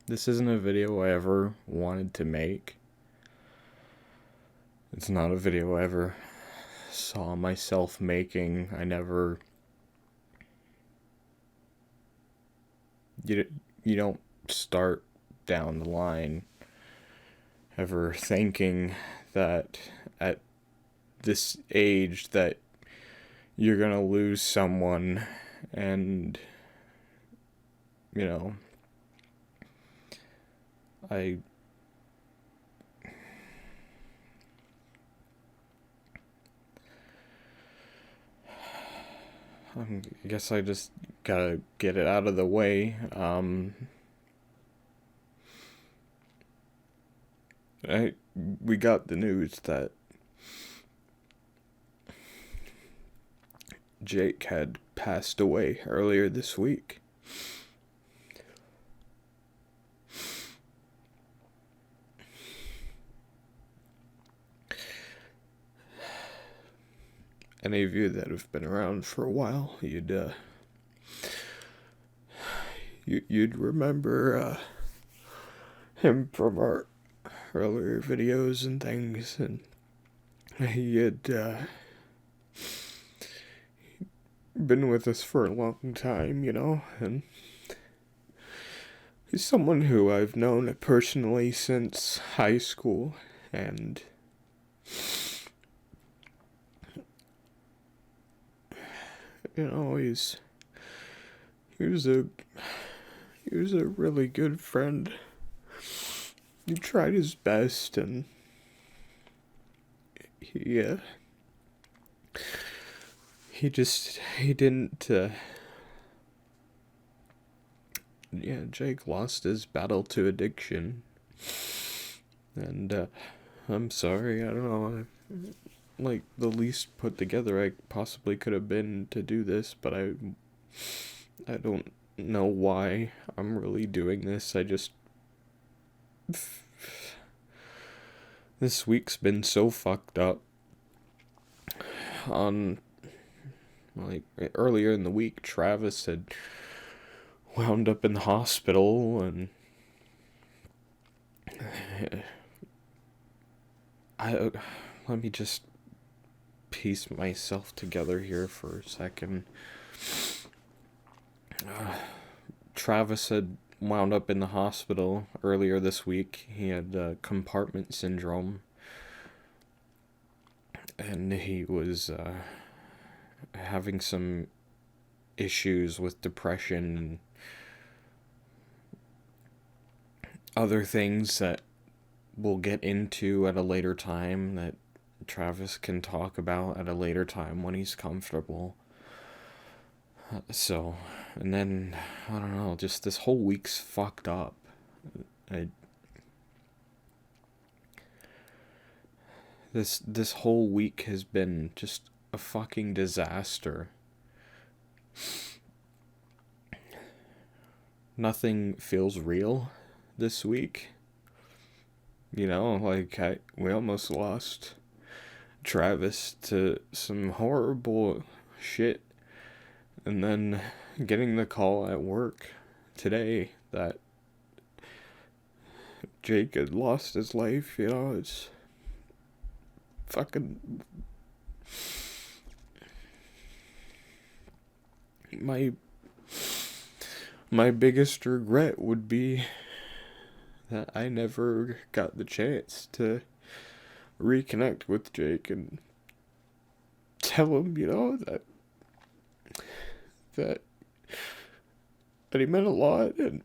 This isn't a video I ever wanted to make. It's not a video I ever saw myself making. You, you don't start down the line ever thinking that at this age that you're gonna lose someone and, you know, I I guess I just gotta get it out of the way. We got the news that Jake had passed away earlier this week. Any of you that have been around for a while, you'd remember him from our earlier videos and things, and he had been with us for a long time, and he's someone who I've known personally since high school, and he was a really good friend. He tried his best, and he didn't. Jake lost his battle to addiction, and I'm sorry. I don't know. Like the least put together I possibly could have been to do this, but I don't know why I'm really doing this. This week's been so fucked up. Earlier in the week, Travis had wound up in the hospital, and let me just piece myself together here for a second. Travis had wound up in the hospital earlier this week. He had compartment syndrome, and he was having some issues with depression and other things that we'll get into at a later time, that Travis can talk about at a later time when he's comfortable. And then, I don't know, just this whole week's fucked up. This whole week has been just a fucking disaster. Nothing feels real this week. We almost lost Travis to some horrible shit, and then getting the call at work today that Jake had lost his life, it's fucking... My biggest regret would be that I never got the chance to reconnect with Jake and tell him, that he meant a lot, and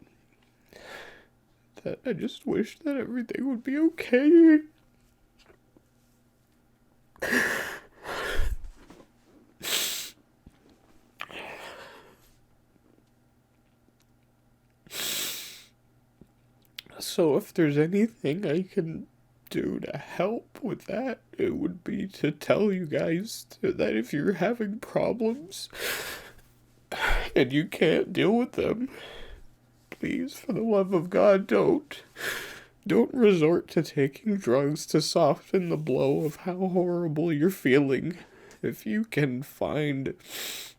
that I just wish that everything would be okay. So if there's anything I can do to help with that, it would be to tell you guys that if you're having problems and you can't deal with them, please, for the love of God, don't resort to taking drugs to soften the blow of how horrible you're feeling. If you can find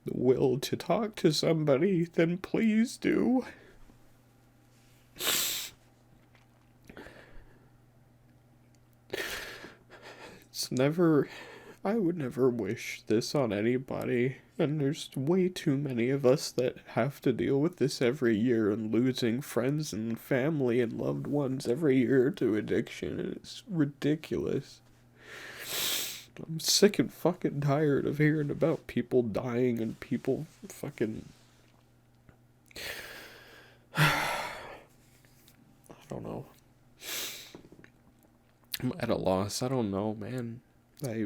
the will to talk to somebody, then please do. it's never, I would never wish this on anybody, and there's way too many of us that have to deal with this every year and losing friends and family and loved ones every year to addiction, and it's ridiculous. I'm sick and fucking tired of hearing about people dying and people fucking. I don't know. I'm at a loss. I don't know, man. I.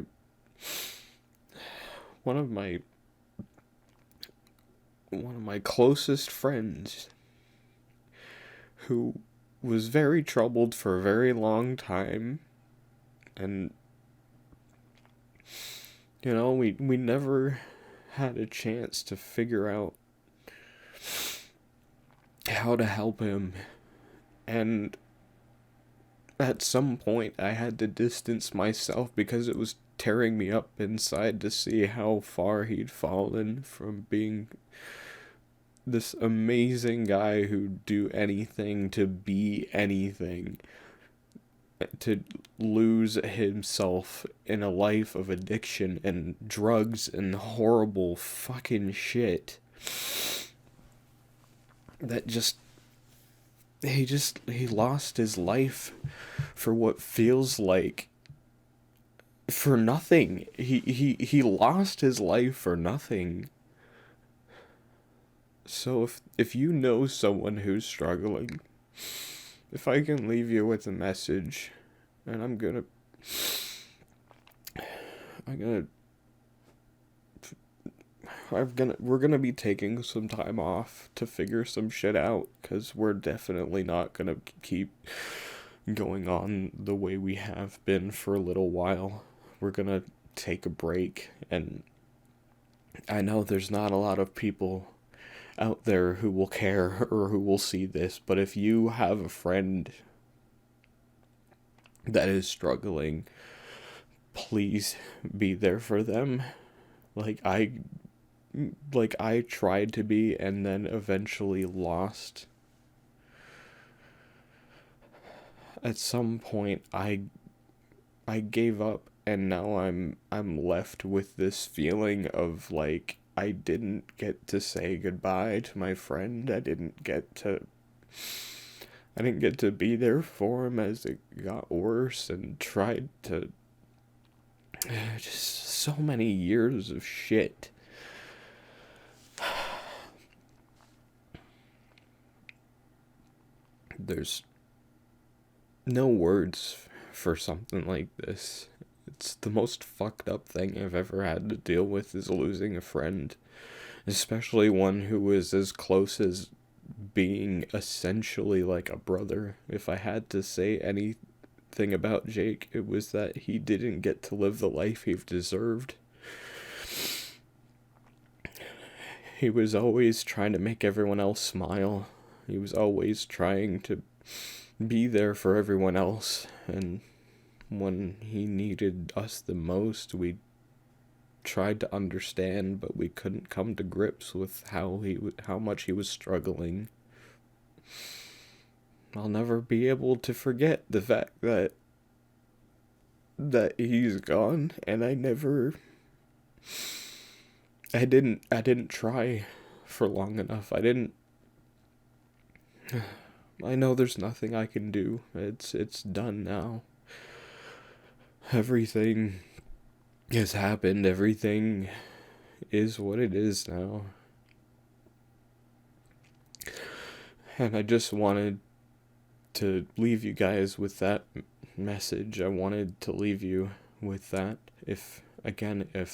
One of my. One of my closest friends who was very troubled for a very long time, and we never had a chance to figure out how to help him. And at some point I had to distance myself because it was tearing me up inside to see how far he'd fallen from being this amazing guy who'd do anything to be anything, to lose himself in a life of addiction and drugs and horrible fucking shit. That he lost his life for what feels like for nothing. He lost his life for nothing. So if you know someone who's struggling, if I can leave you with a message, and we're gonna be taking some time off to figure some shit out, because we're definitely not gonna keep going on the way we have been for a little while. We're gonna take a break, and I know there's not a lot of people out there who will care or who will see this, but if you have a friend that is struggling, please be there for them. Like I tried to be, and then eventually lost. At some point I gave up, and now I'm left with this feeling of like I didn't get to say goodbye to my friend. I didn't get to be there for him as it got worse, and tried to just so many years of shit. There's no words for something like this. It's the most fucked up thing I've ever had to deal with, is losing a friend. Especially one who was as close as being essentially like a brother. If I had to say anything about Jake, it was that he didn't get to live the life he deserved. He was always trying to make everyone else smile. He was always trying to be there for everyone else, and when he needed us the most, we tried to understand, but we couldn't come to grips with how much he was struggling. I'll never be able to forget the fact that he's gone, and I didn't try for long enough. I know there's nothing I can do. It's done now. Everything has happened. Everything is what it is now. And I just wanted to leave you guys with that message. I wanted to leave you with that. If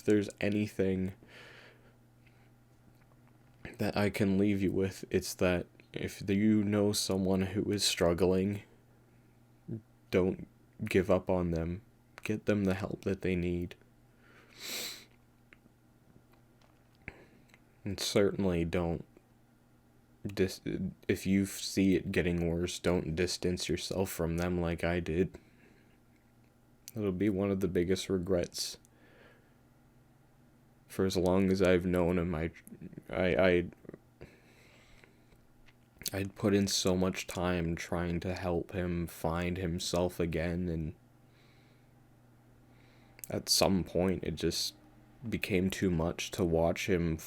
there's anything that I can leave you with, it's that if you know someone who is struggling, don't give up on them. Get them the help that they need. And certainly don't, if you see it getting worse, don't distance yourself from them like I did. It'll be one of the biggest regrets. For as long as I've known him, I'd put in so much time trying to help him find himself again, at some point it just became too much to watch him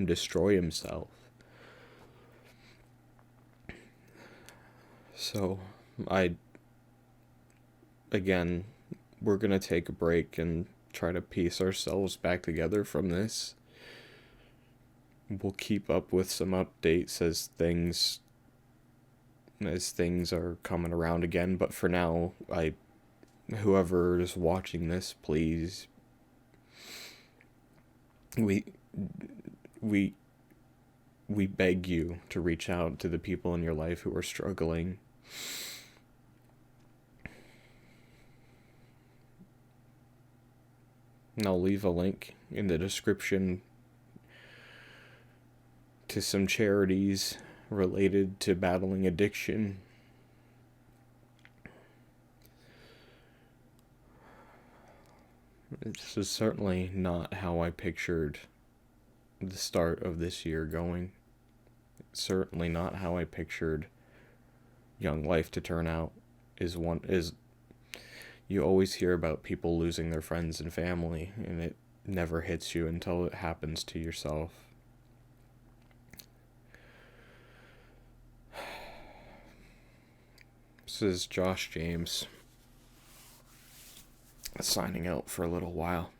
destroy himself. So I again, we're going to take a break and try to piece ourselves back together from this. We'll keep up with some updates as things are coming around again, but for now, whoever is watching this, please, we we we beg you to reach out to the people in your life who are struggling. And I'll leave a link in the description to some charities related to battling addiction. This is certainly not how I pictured the start of this year going. Certainly not how I pictured Young Life to turn out. Is you always hear about people losing their friends and family, and it never hits you until it happens to yourself. This is Josh James, signing out for a little while.